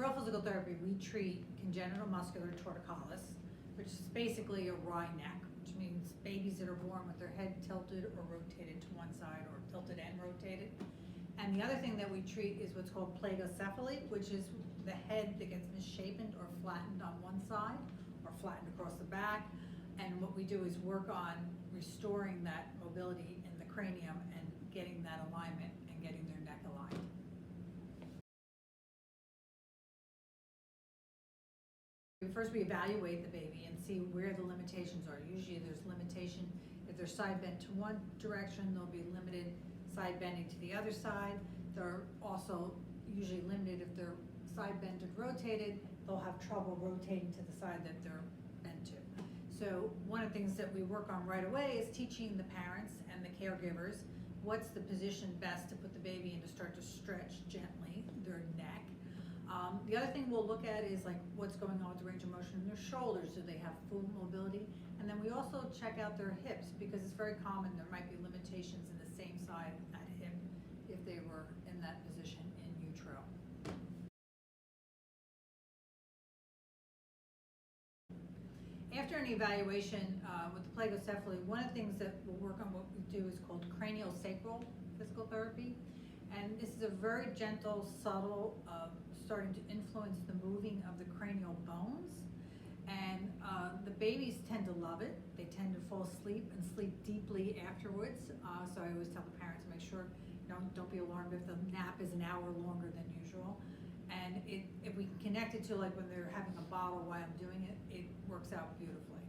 Brill physical therapy, we treat congenital muscular torticollis, which is basically a wry neck, which means babies that are born with their head tilted or rotated to one side or tilted and rotated. And the other thing that we treat is what's called plagiocephaly, which is the head that gets misshapen or flattened on one side or flattened across the back. And what we do is work on restoring that mobility in the cranium and getting that alignment and getting their neck aligned. First, we evaluate the baby and see where the limitations are. Usually there's limitation, if they're side bent to one direction, they'll be limited side bending to the other side. They're also usually limited if they're side bent and rotated, they'll have trouble rotating to the side that they're bent to. So one of the things that we work on right away is teaching the parents and the caregivers what's the position best to put the baby in to start to stretch gently their neck. The other thing we'll look at is like what's going on with the range of motion in their shoulders. Do they have full mobility? And then we also check out their hips, because it's very common there might be limitations in the same side at hip if they were in that position in utero. After an evaluation with the plagiocephaly, one of the things that we'll work on, what we do is called craniosacral physical therapy. And this is a very gentle, subtle, starting to influence the moving of the cranial bones. And the babies tend to love it. They tend to fall asleep and sleep deeply afterwards. So I always tell the parents to make sure, don't be alarmed if the nap is an hour longer than usual. And if we can connect it to like when they're having a bottle while I'm doing it, it works out beautifully.